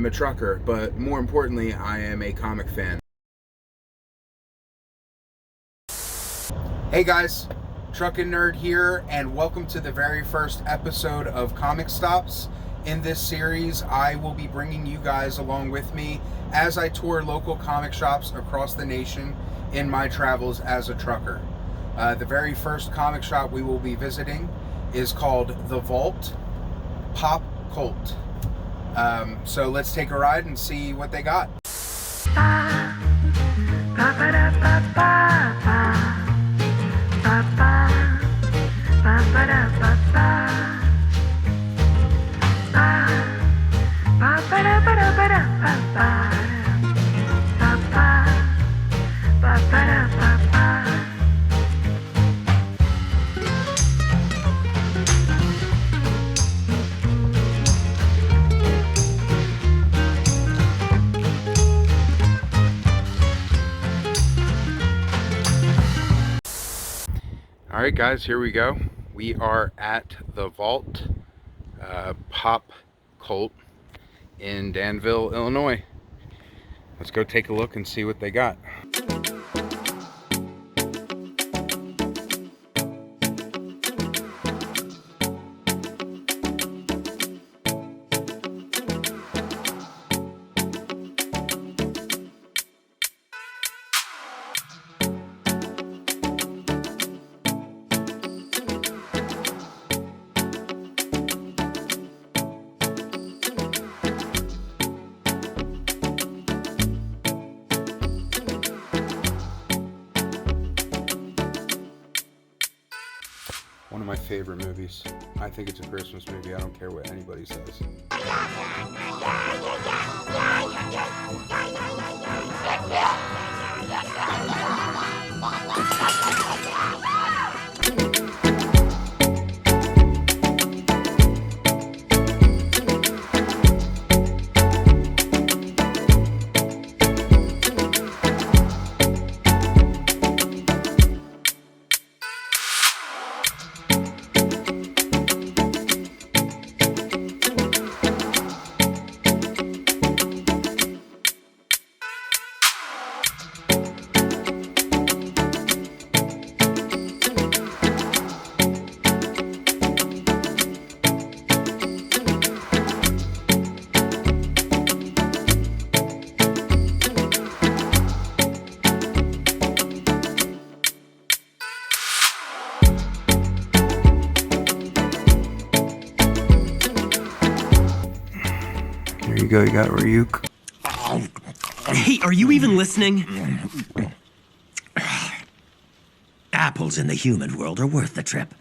am a trucker, but more importantly, I am a comic fan. Hey guys, Truckin' Nerd here, and welcome to the very first episode of Comic Stops. In this series, I will be bringing you guys along with me as I tour local comic shops across the nation in my travels as a trucker. The very first comic shop we will be visiting is called The Vault Pop Cult. So let's take a ride and see what they got. Alright guys, here we go. We are at the Vault Pop Cult in Danville, Illinois. Let's go take a look and see what they got. One of my favorite movies. I think it's a Christmas movie. I don't care what anybody says. Here you go, you got Ryuk. Hey, are you even listening? Apples in the human world are worth the trip.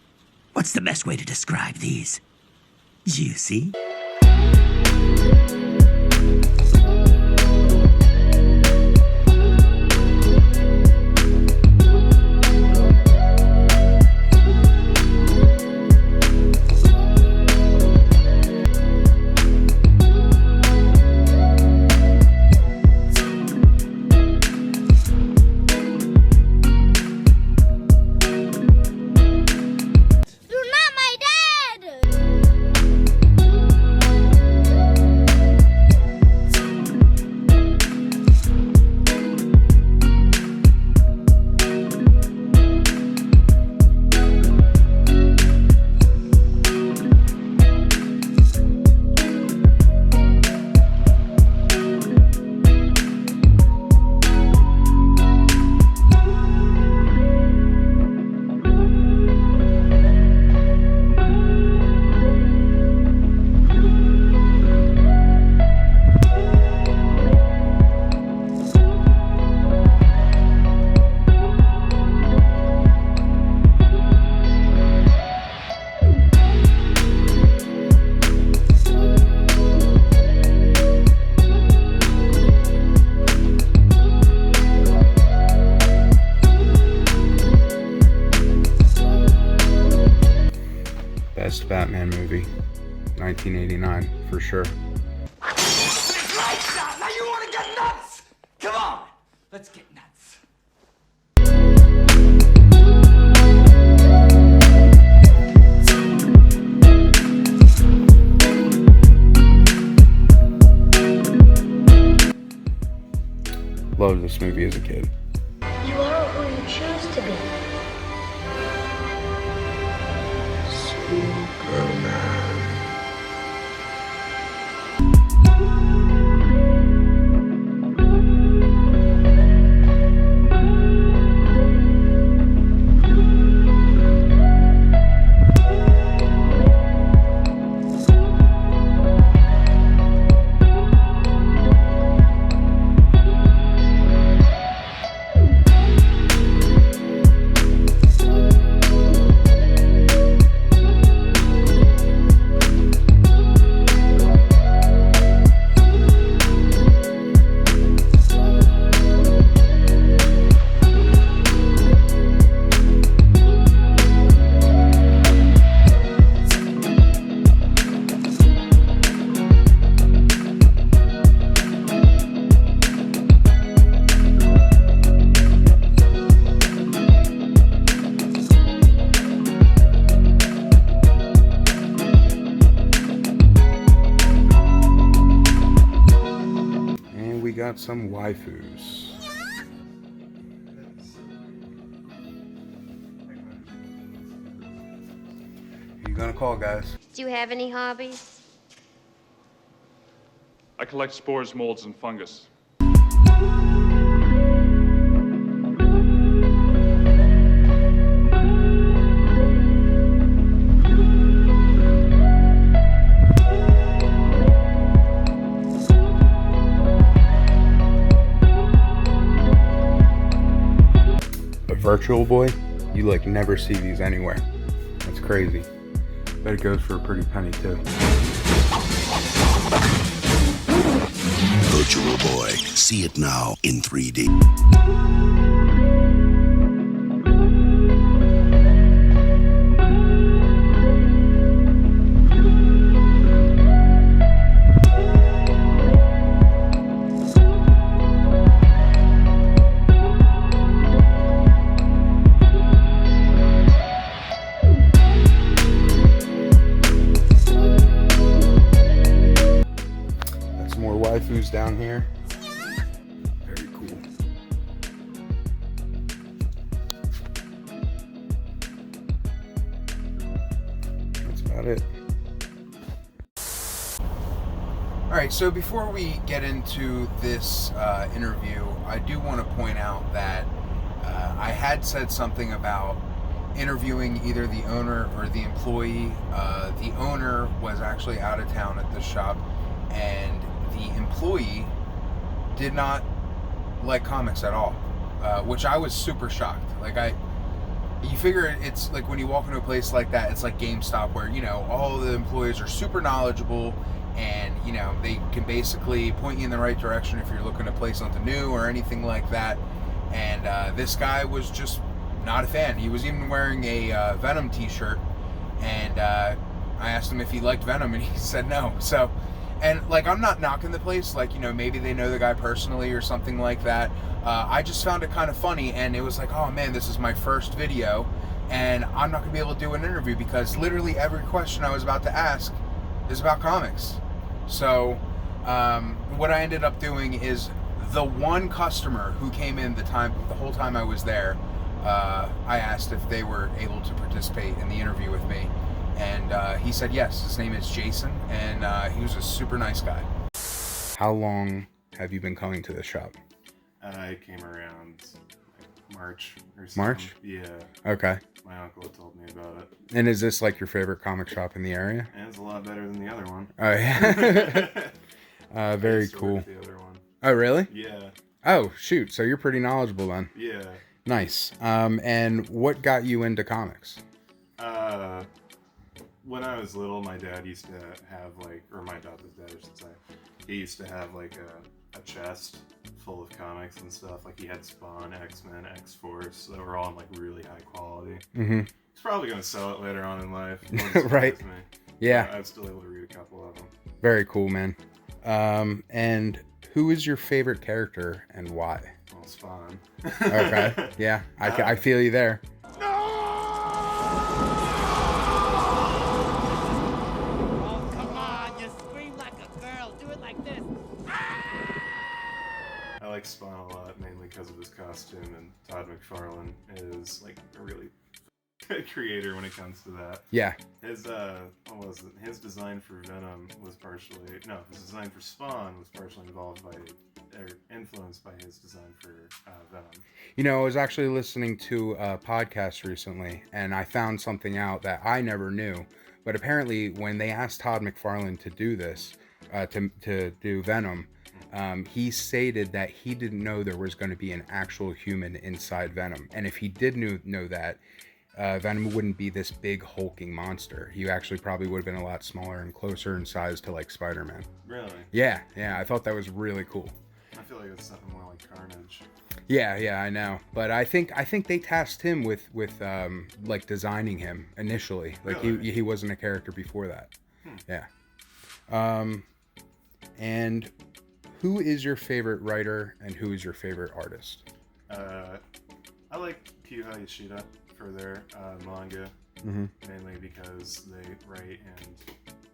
What's the best way to describe these? Juicy? Best Batman movie, 1989, for sure. Lights out! Now you want to get nuts? Come on, let's get nuts. loved this movie as a kid. You are who you choose to be. Superman. Got some waifus. Who you gonna call, guys? Do you have any hobbies? I collect spores, molds, and fungus. Virtual Boy, you like never see these anywhere. That's crazy. Bet it goes for a pretty penny too. Virtual Boy, see it now in 3D. Waifus down here. Very cool. That's about it. Alright, so before we get into this interview, I do want to point out that I had said something about interviewing either the owner or the employee. The owner was actually out of town at the shop, and the employee did not like comics at all, which I was super shocked. You figure it's like when you walk into a place like that, it's like GameStop, where, you know, all the employees are super knowledgeable, and, you know, they can basically point you in the right direction if you're looking to play something new or anything like that. And this guy was just not a fan. He was even wearing a Venom t-shirt, and I asked him if he liked Venom, and he said no. So, and like, I'm not knocking the place, like, you know, maybe they know the guy personally or something like that. I just found it kind of funny, and it was like, oh man, this is my first video, and I'm not gonna be able to do an interview because literally every question I was about to ask is about comics. So what I ended up doing is, the one customer who came in the whole time I was there, I asked if they were able to participate in the interview with me. And he said yes. His name is Jason, and he was a super nice guy. How long have you been coming to the shop? I came around like March or something. March? Yeah. Okay. My uncle had told me about it. And is this like your favorite comic shop in the area? And it's a lot better than the other one. Oh, yeah. Very cool. The other one. Oh, really? Yeah. Oh, shoot. So you're pretty knowledgeable then. Yeah. Nice. And what got you into comics? When I was little, my dad used to have or my adopted dad, I should say, he used to have a chest full of comics and stuff. Like, he had Spawn, X-Men, X-Force, that were all in really high quality. Mm-hmm. He's probably going to sell it later on in life. Right. Me. Yeah. I was still able to read a couple of them. Very cool, man. And who is your favorite character and why? Well, Spawn. Okay. Yeah. I feel you there. like Spawn a lot, mainly because of his costume, and Todd McFarlane is like a really good creator when it comes to that. Yeah. His what was it? His design for Venom was his design for Spawn was partially influenced by his design for Venom. You know, I was actually listening to a podcast recently, and I found something out that I never knew. But apparently, when they asked Todd McFarlane to do this, to do Venom, he stated that he didn't know there was going to be an actual human inside Venom. And if he did know that, Venom wouldn't be this big hulking monster. He actually probably would have been a lot smaller and closer in size to like Spider-Man. Really? Yeah, I thought that was really cool. I feel like it's something more like Carnage. Yeah, I know. But I think they tasked him with like designing him initially. Like really? he wasn't a character before that. Yeah. And who is your favorite writer and who is your favorite artist? I like Kyuha Yoshida for their manga, mainly because they write and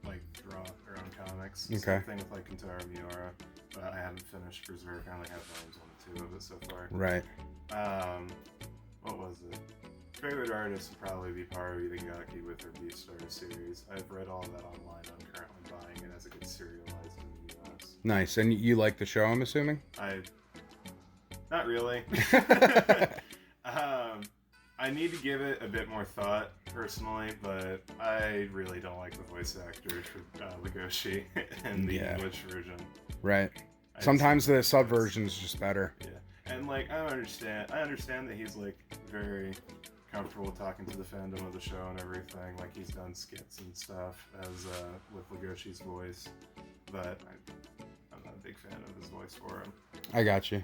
like draw their own comics. Okay. Same thing with like Kentaro Miura, but I haven't finished Berserk. I only have volumes 1 and 2 of it so far. Right. What was it? Favorite artist would probably be Haruhi Itagaki with her Beastars series. I've read all of that online. I'm currently buying it as it gets serialized in the US. Nice. And you like the show, I'm assuming? Not really. I need to give it a bit more thought, personally, but I really don't like the voice actor for Legoshi in the English version. Right. Sometimes the sub version is just better. Yeah. And, like, I understand that he's, like, very comfortable talking to the fandom of the show and everything. Like, he's done skits and stuff as with Legoshi's voice, but I'm not a big fan of his voice for him. I got you.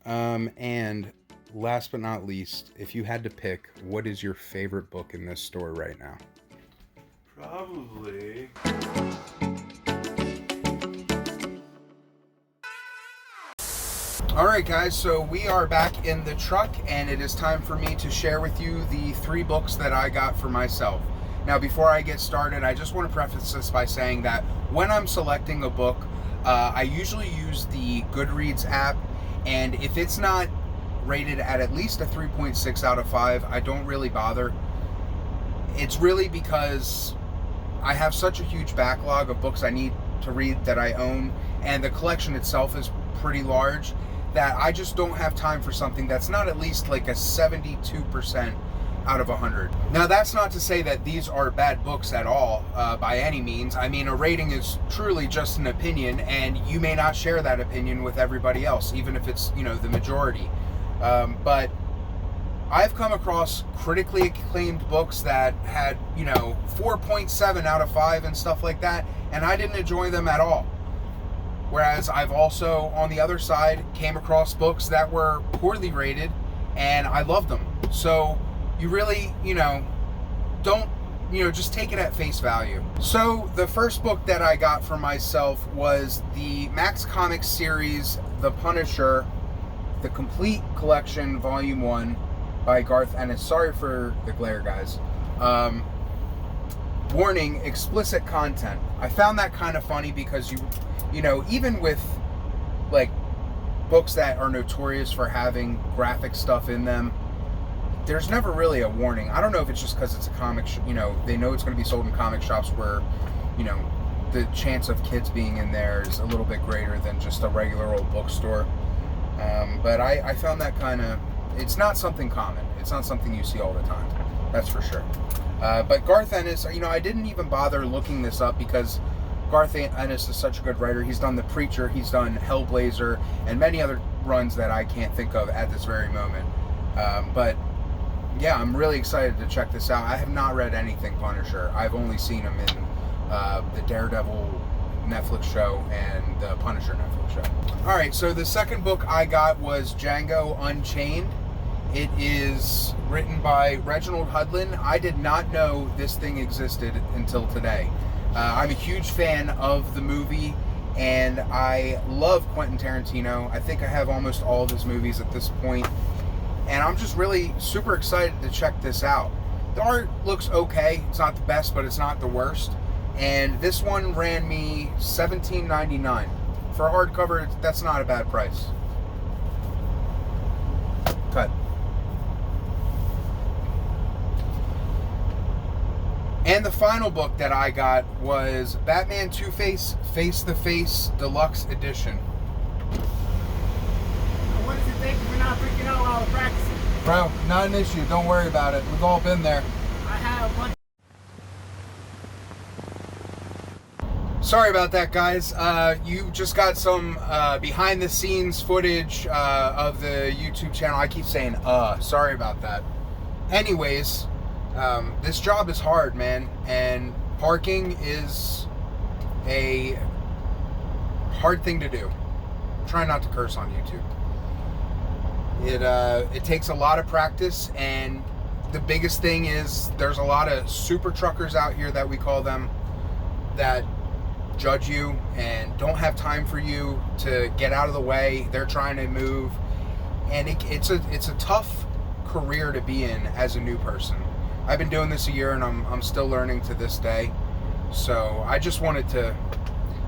And last but not least, if you had to pick, what is your favorite book in this store right now? Probably... Alright guys, so we are back in the truck and it is time for me to share with you the 3 books that I got for myself. Now before I get started, I just want to preface this by saying that when I'm selecting a book, I usually use the Goodreads app, and if it's not rated at least a 3.6 out of 5, I don't really bother. It's really because I have such a huge backlog of books I need to read that I own, and the collection itself is pretty large, that I just don't have time for something that's not at least like a 72% out of 100. Now that's not to say that these are bad books at all, by any means. I mean, a rating is truly just an opinion, and you may not share that opinion with everybody else, even if it's, you know, the majority. But I've come across critically acclaimed books that had, you know, 4.7 out of 5 and stuff like that, and I didn't enjoy them at all. Whereas I've also, on the other side, came across books that were poorly rated, and I loved them. So you really, you know, don't, you know, just take it at face value. So the first book that I got for myself was the Max Comics series, The Punisher, the complete collection, Volume 1, by Garth Ennis. Sorry for the glare, guys. Warning, explicit content. I found that kind of funny because you know, even with like books that are notorious for having graphic stuff in them, there's never really a warning. I don't know if it's just because it's a comic, you know, they know it's going to be sold in comic shops where, you know, the chance of kids being in there is a little bit greater than just a regular old bookstore. But I found that kind of, it's not something common. It's not something you see all the time. That's for sure. But Garth Ennis, you know, I didn't even bother looking this up because Garth Ennis is such a good writer. He's done The Preacher, he's done Hellblazer, and many other runs that I can't think of at this very moment. But yeah, I'm really excited to check this out. I have not read anything Punisher. I've only seen him in the Daredevil Netflix show and the Punisher Netflix show. Alright, so the second book I got was Django Unchained. It is written by Reginald Hudlin. I did not know this thing existed until today. I'm a huge fan of the movie, and I love Quentin Tarantino. I think I have almost all of his movies at this point, and I'm just really super excited to check this out. The art looks okay. It's not the best, but it's not the worst. And this one ran me $17.99. For a hardcover, that's not a bad price. And the final book that I got was Batman Two-Face Face the Face Deluxe Edition. What does it take if we're not freaking out while we're practicing? Bro, not an issue. Don't worry about it. We've all been there. I have one. Sorry about that, guys. You just got some behind-the-scenes footage of the YouTube channel. I keep saying, sorry about that. Anyways, this job is hard, man, and parking is a hard thing to do. Try not to curse on YouTube. It takes a lot of practice, and the biggest thing is there's a lot of super truckers out here, that we call them, that judge you and don't have time for you to get out of the way. They're trying to move, and it's a tough career to be in as a new person. I've been doing this a year, and I'm still learning to this day. So I just wanted to,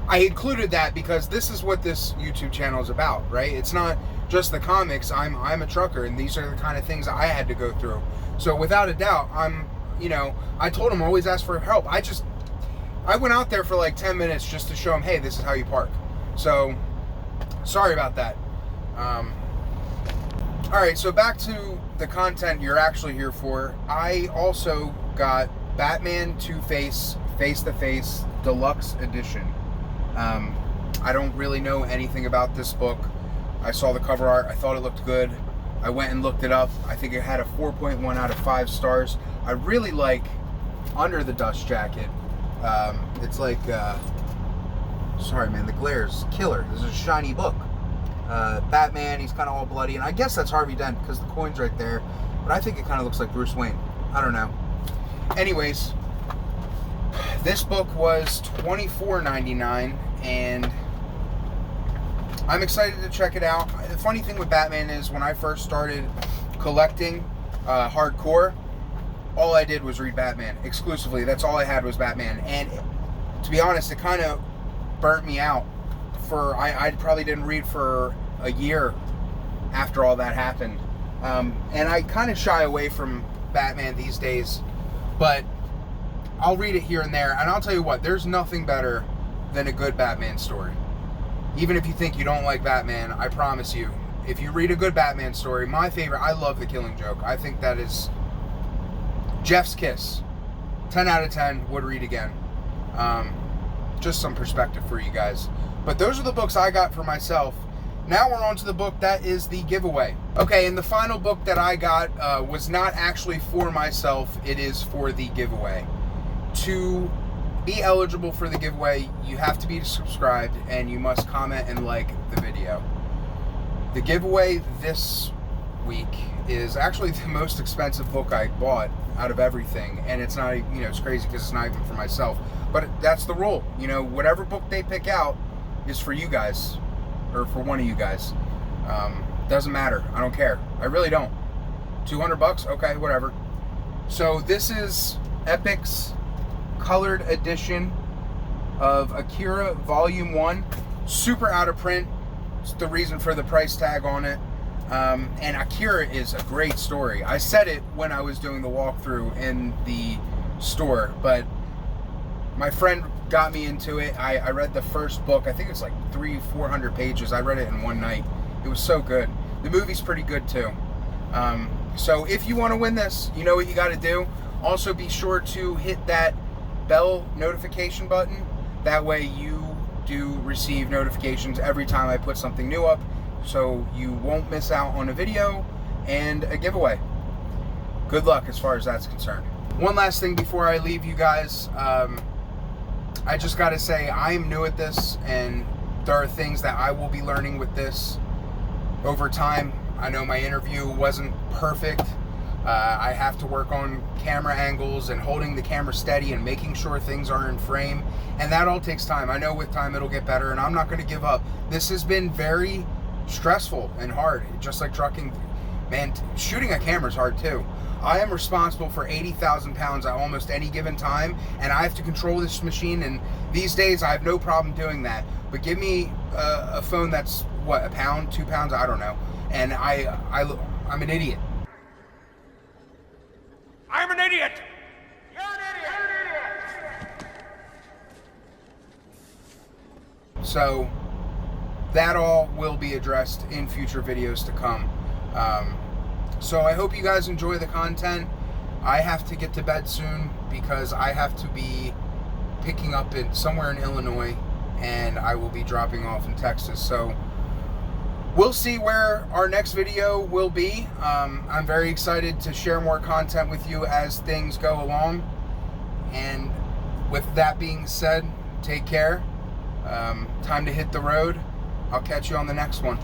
I included that because this is what this YouTube channel is about, right? It's not just the comics. I'm a trucker, and these are the kind of things I had to go through. So without a doubt, I told him always ask for help. I went out there for like 10 minutes just to show him, hey, this is how you park. So sorry about that. All right, so back to the content you're actually here for. I also got Batman Two-Face Face to Face Deluxe Edition. I don't really know anything about this book. I saw the cover art. I thought it looked good. I went and looked it up. I think it had a 4.1 out of 5 stars. I really like Under the Dust Jacket. It's like, sorry man, the glare's killer. This is a shiny book. Batman, he's kind of all bloody, and I guess that's Harvey Dent because the coin's right there, but I think it kind of looks like Bruce Wayne. I don't know. Anyways, this book was $24.99, and I'm excited to check it out. The funny thing with Batman is when I first started collecting hardcore, all I did was read Batman exclusively. That's all I had was Batman, and to be honest, it kind of burnt me out. I probably didn't read for a year after all that happened, and I kind of shy away from Batman these days, but I'll read it here and there, and I'll tell you what, there's nothing better than a good Batman story. Even if you think you don't like Batman, I promise you, if you read a good Batman story, my favorite, I love The Killing Joke. I think that is Jeff's kiss. 10 out of 10, would read again. Just some perspective for you guys. But those are the books I got for myself. Now we're on to the book that is the giveaway. Okay, and the final book that I got was not actually for myself. It is for the giveaway. To be eligible for the giveaway, you have to be subscribed, and you must comment and like the video. The giveaway this week is actually the most expensive book I bought out of everything, and it's not, it's crazy because it's not even for myself, but that's the rule. Whatever book they pick out is for you guys, or for one of you guys. Doesn't matter. I don't care. I really don't. $200? Okay, whatever. So this is Epic's colored edition of Akira Volume 1. Super out of print. It's the reason for the price tag on it. And Akira is a great story. I said it when I was doing the walkthrough in the store, but my friend got me into it. I read the first book. I think it's like 300-400 pages. I read it in one night. It was so good. The movie's pretty good too. So if you want to win this, you know what you got to do. Also be sure to hit that bell notification button. That way you do receive notifications every time I put something new up, so you won't miss out on a video and a giveaway. Good luck as far as that's concerned. One last thing before I leave you guys. I just got to say, I am new at this, and there are things that I will be learning with this over time. I know my interview wasn't perfect. I have to work on camera angles and holding the camera steady and making sure things are in frame, and that all takes time. I know with time it'll get better, and I'm not going to give up. This has been very stressful and hard, just like trucking. Man, shooting a camera is hard too. I am responsible for 80,000 pounds at almost any given time, and I have to control this machine, and these days I have no problem doing that. But give me a phone that's, what, a pound, 2 pounds, I don't know, and I'm an idiot. I'm an idiot! You're an idiot! You're an idiot! So that all will be addressed in future videos to come. So I hope you guys enjoy the content. I have to get to bed soon because I have to be picking up somewhere in Illinois, and I will be dropping off in Texas. So we'll see where our next video will be. I'm very excited to share more content with you as things go along. And with that being said, take care. Time to hit the road. I'll catch you on the next one.